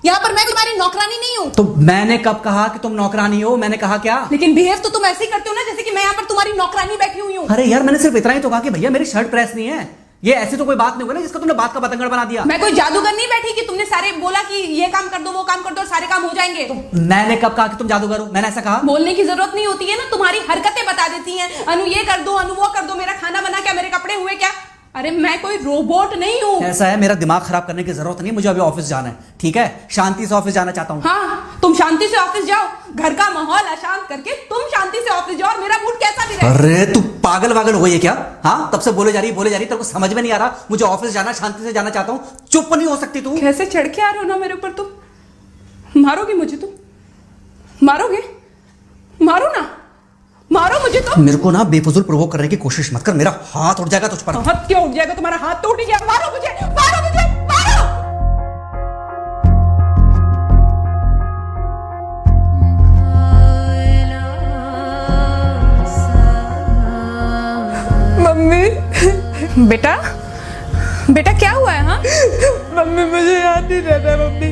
यहाँ पर मैं तुम्हारी नौकरानी नहीं हूँ। तो मैंने कब कहा कि तुम नौकरानी हो? मैंने कहा क्या? लेकिन बिहेव तो तुम ऐसे ही करते हो ना जैसे कि मैं यहाँ पर तुम्हारी नौकरानी बैठी हुई हूँ। अरे यार मैंने सिर्फ इतना ही तो कहा कि भैया मेरी शर्ट प्रेस नहीं है। ये ऐसी तो कोई बात नहीं होगी ना जिसका तुमने बात का बतंगड़ बना दिया। मैं कोई जादूगर नहीं बैठी कि तुमने सारे बोला कि ये काम कर दो वो काम कर दो और सारे काम हो जाएंगे। मैंने कब कहा कि तुम जादूगर हो? मैंने ऐसा कहा? बोलने की जरूरत नहीं होती है ना, तुम्हारी हरकतें बता देती हैं। अनु ये कर दो, अनु वो कर दो, मेरा खाना बना क्या, मेरे कपड़े हुए क्या। अरे मैं कोई रोबोट नहीं हूँ। ऐसा है, मेरा दिमाग खराब करने की जरूरत नहीं है, मुझे अभी ऑफिस जाना है। ठीक है, शांति से ऑफिस जाना चाहता हूँ। हाँ तुम शांति से ऑफिस जाओ, घर का माहौल अशांत करके तुम शांति से ऑफिस जाओ और मेरा मूड कैसा भी रहे। अरे तू पागल वागल हो ये क्या? हाँ तब से बोले जा रही तेरे को समझ में नहीं आ रहा। मुझे ऑफिस जाना, शांति से जाना चाहता हूँ। चुप नहीं हो सकती तू? कैसे चढ़ के आ रहे हो ना मेरे ऊपर तुम। मारोगे मुझे? तुम मारोगे? मारो ना, मारो मुझे। तो मेरे को ना बेफजूल प्रोवोक करने की कोशिश मत कर, मेरा हाथ उठ जाएगा तुझ पर। हाथ क्यों उठ जाएगा? तुम्हारा हाथ तो उठ ही गया। मारो मुझे, मारो मुझे, मारो। मम्मी। बेटा बेटा क्या हुआ है? हाँ मम्मी मुझे याद नहीं रहता मम्मी,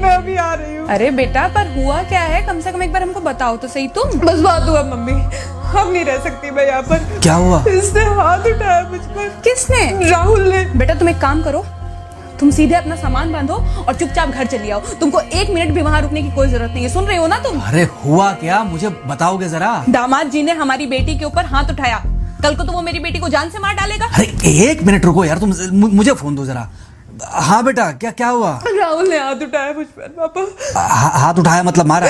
मैं अभी आ रही हूँ। अरे बेटा पर हुआ क्या है? कम से कम एक बार हमको बताओ तो सही। तुम बस बात हुआ मम्मी, हम नहीं रह सकती मैं यहाँ पर। क्या हुआ? इसने हाथ उठाया मुझ पर। किसने? राहुल ने। बेटा तुम एक काम करो, तुम सीधे अपना सामान बांधो और चुपचाप घर चली आओ। तुमको एक मिनट भी वहां रुकने की कोई जरूरत नहीं है। सुन रहे हो ना तुम? अरे हुआ क्या, मुझे बताओगे जरा? दामाद जी ने हमारी बेटी के ऊपर हाथ उठाया। कल को तो वो मेरी बेटी को जान से मार डालेगा। अरे एक मिनट रुको यार, तुम मुझे फोन दो जरा। हाँ बेटा क्या क्या हुआ? राहुल ने हाथ उठाया मुझ पर पापा। हाथ उठाया मतलब मारा?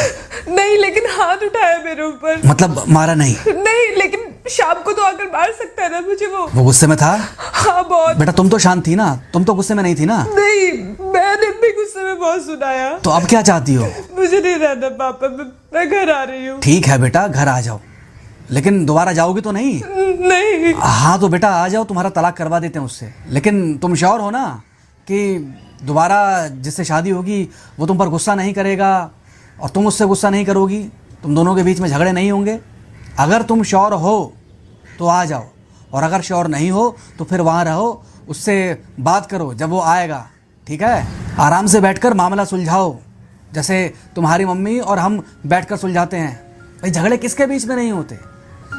नहीं लेकिन हाथ उठाया मेरे ऊपर। मतलब मारा नहीं? नहीं लेकिन शाम को तो आकर मार सकता है ना मुझे वो गुस्से में था? हाँ बहुत। बेटा तुम तो शांत थी ना, तुम तो गुस्से में नहीं थी ना? नहीं मैंने भी गुस्से में बहुत सुनाया। तो अब क्या चाहती हो? मुझे नहीं रहना पापा, मैं घर आ रही हूँ। ठीक है बेटा घर आ जाओ, लेकिन दोबारा जाओगी तो नहीं? नहीं। हाँ तो बेटा आ जाओ, तुम्हारा तलाक करवा देते हैं उससे। लेकिन तुम श्योर हो ना कि दोबारा जिससे शादी होगी वो तुम पर गुस्सा नहीं करेगा और तुम उससे गुस्सा नहीं करोगी, तुम दोनों के बीच में झगड़े नहीं होंगे? अगर तुम श्योर हो तो आ जाओ, और अगर श्योर नहीं हो तो फिर वहाँ रहो, उससे बात करो जब वो आएगा। ठीक है, आराम से बैठकर मामला सुलझाओ, जैसे तुम्हारी मम्मी और हम बैठकर सुलझाते हैं। भाई झगड़े किसके बीच में नहीं होते?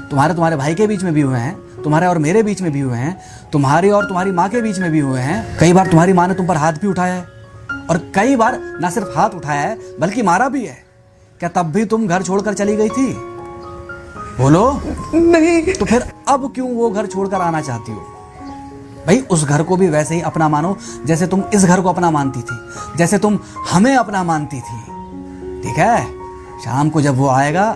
तुम्हारे भाई के बीच में भी हुए हैं, तुम्हारे और मेरे बीच में भी हुए हैं, तुम्हारी और तुम्हारी माँ के बीच में भी हुए हैं। कई बार तुम्हारी माँ ने तुम पर हाथ भी उठाया है, और कई बार ना सिर्फ हाथ उठाया है बल्कि मारा भी है। क्या तब भी तुम घर छोड़कर चली गई थी? बोलो। नहीं। तो फिर अब क्यों वो घर छोड़कर आना चाहती हो? भाई उस घर को भी वैसे ही अपना मानो जैसे तुम इस घर को अपना मानती थी, जैसे तुम हमें अपना मानती थी। ठीक है, शाम को जब वो आएगा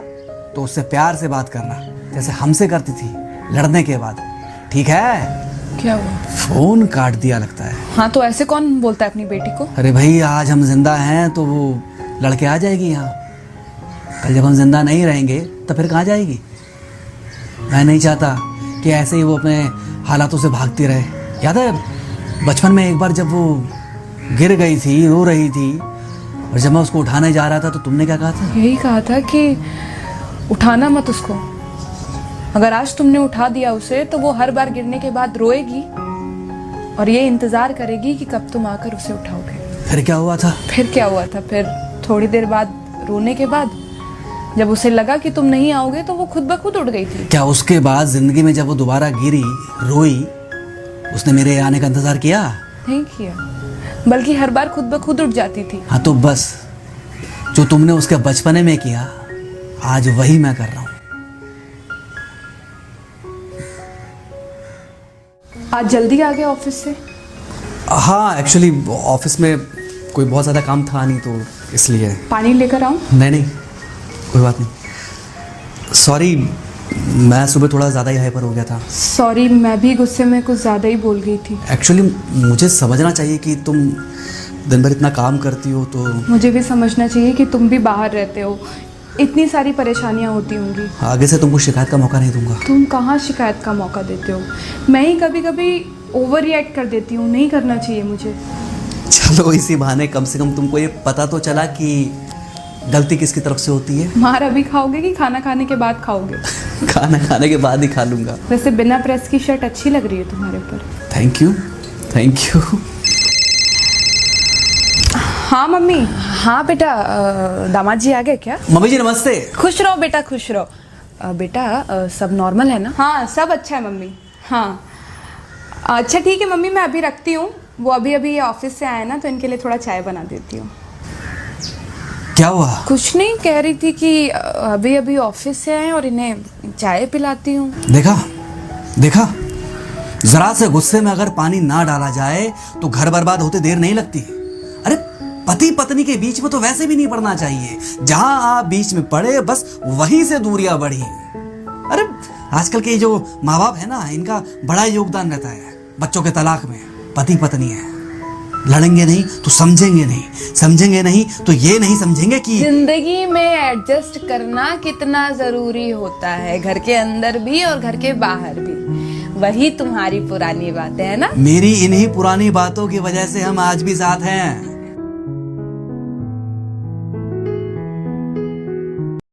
तो उससे प्यार से बात करना जैसे हमसे करती थी लड़ने के बाद। ठीक है? क्या हुआ? फोन काट दिया लगता है। हाँ तो ऐसे कौन बोलता है अपनी बेटी को? अरे भाई आज हम जिंदा हैं तो वो लड़के आ जाएगी यहाँ, कल जब हम जिंदा नहीं रहेंगे तो फिर कहाँ जाएगी? मैं नहीं चाहता कि ऐसे ही वो अपने हालातों से भागती रहे। याद है बचपन में एक बार जब वो गिर गई थी, रो रही थी, और जब मैं उसको उठाने जा रहा था तो तुमने क्या कहा था? यही कहा था कि उठाना मत उसको। अगर आज तुमने उठा दिया उसे तो वो हर बार गिरने के बाद रोएगी और ये इंतजार करेगी कि कब तुम आकर उसे उठाओगे। फिर क्या हुआ था? फिर क्या हुआ था? फिर थोड़ी देर बाद रोने के बाद जब उसे लगा कि तुम नहीं आओगे तो वो खुद ब खुद उठ गई थी। क्या उसके बाद जिंदगी में जब वो दोबारा गिरी, रोई, उसने मेरे आने का इंतजार किया? नहीं किया, बल्कि हर बार खुद ब खुद उठ जाती थी। हाँ तो बस जो तुमने उसके बचपने में किया आज वही मैं कर रहा हूँ। आज जल्दी आ गए ऑफिस से? हाँ एक्चुअली ऑफिस में कोई बहुत ज़्यादा काम था नहीं तो इसलिए। पानी लेकर आऊं? नहीं कोई बात नहीं, सॉरी मैं सुबह थोड़ा ज़्यादा ही हाइपर हो गया था। सॉरी, मैं भी गुस्से में कुछ ज़्यादा ही बोल गई थी। एक्चुअली मुझे समझना चाहिए कि तुम दिन भर इतना काम करती हो तो। मुझे भी समझना चाहिए कि तुम भी बाहर रहते हो, इतनी सारी परेशानियां होती होंगी। आगे से तुमको शिकायत का मौका नहीं दूंगा। तुम कहाँ शिकायत का मौका देते हो? मैं ही कभी कभी ओवर रिएक्ट कर देती हूँ, नहीं करना चाहिए मुझे। चलो इसी बहाने कम से कम तुमको ये पता तो चला कि गलती किसकी तरफ से होती है। मार अभी खाओगे कि खाना खाने के बाद खाओगे? खाना खाने के बाद ही खा लूंगा। वैसे बिना प्रेस की शर्ट अच्छी लग रही है तुम्हारे ऊपर। Thank you. हाँ मम्मी। हाँ बेटा, दामाद जी आ गए क्या? मम्मी जी नमस्ते। खुश रहो बेटा, खुश रहो। बेटा सब नॉर्मल है ना? हाँ सब अच्छा है मम्मी। हाँ अच्छा ठीक है मम्मी, मैं अभी रखती हूँ। वो अभी अभी ऑफिस से आए ना, तो इनके लिए थोड़ा चाय बना देती हूँ। क्या हुआ? कुछ नहीं, कह रही थी कि अभी अभी ऑफिस से आए और इन्हें चाय पिलाती हूँ। देखा देखा, जरा से गुस्से में अगर पानी ना डाला जाए तो घर बर्बाद होते देर नहीं लगती। अरे पति पत्नी के बीच में तो वैसे भी नहीं पड़ना चाहिए। जहां आप बीच में पड़े बस वहीं से दूरियां बढ़ी। अरे आजकल के जो माँ बाप है ना, इनका बड़ा योगदान रहता है बच्चों के तलाक में। पति पत्नी है, लड़ेंगे नहीं तो समझेंगे नहीं, समझेंगे नहीं तो ये नहीं समझेंगे कि जिंदगी में एडजस्ट करना कितना जरूरी होता है, घर के अंदर भी और घर के बाहर भी। वही तुम्हारी पुरानी बातें है ना। मेरी इन्हीं पुरानी बातों की वजह से हम आज भी साथ हैं।